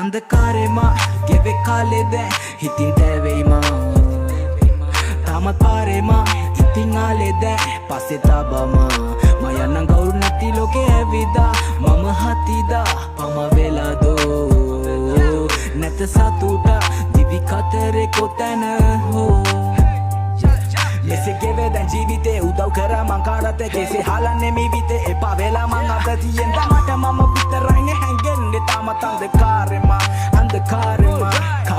अंधकारema ගෙවෙ කාලෙද හිතින් තැවෙයිම තාමත් පාරෙම ඉතින් ආලෙද පස්සේ තබම මම යන්න ගෞරු නැති ලෝකේ ඇවිදා මම හතිදා පම වෙලාදෝ නැත සතුට දිවි කතරේ කොතැන හෝ මෙසේ දැන් ජීවිතේ උදව් කරා මං කාටද කෙසේ හලන්නේ මේ විතේ එපා වෙලා මං අත තියෙන මට මම විතරයිනේ හැංගෙන්නේ තාමත් අන්ධකාරෙම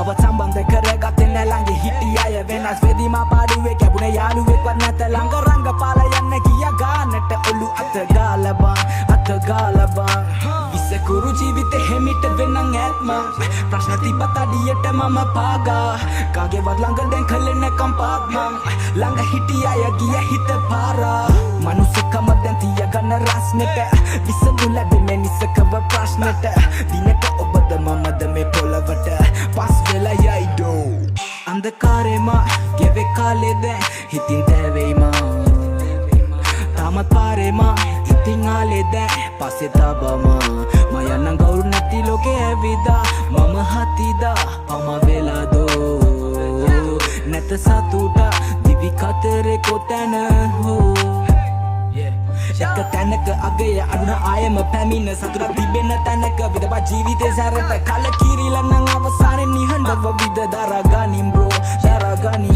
කවදාවත් සම්බන්ධ කරගත්තේ නැ ළඟ හිටිය අය වෙනස් වෙදි මා පාඩුවේ කැපුණේ යාළුවෙක්වත් නැත ළඟ රංග පාල යන්න ගියා ගානට ඔලු අත ගාලා බං විසකුරු ජීවිතේ හැමිට වෙනන් ඇත්ම ප්‍රශ්න තිබ්බත් අඩියට මම පාගා කාගේවත් ළඟ දැන් කලේ නැකම් පාත් මං ළඟ හිටිය අය ගිය හිත පාරා මනුස්සකම දැන් තියගන්න රස්නෙට විසඳු ලැබෙන්නේ නිසකව ප්‍රශ්නෙට දිනක ඔබද මමද මේ පොළවට පස් වෙලා යයි දෝ අන්ධකාරෙම ගෙවෙ කාලෙද හිතින් තැවෙයිම තාමත් පාරෙම ඉතින් ආලෙද පස්සේ තබම මම යන්න ගෞරු නැති ලෝකේ ඇවිදා මම හතිදා පම වෙලාදෝ නැත සතුට දිවි කතරේ කොතැන හෝ එක තැනක අගය අඩුන ආයම පැමිණ සතුට තිබෙන තැනක විදපා ජීවිතේ සැරට කල කිරිලා නම් අවසානයේ නිහඬව විද දරාගනින් බ්‍රෝ දරාගනින්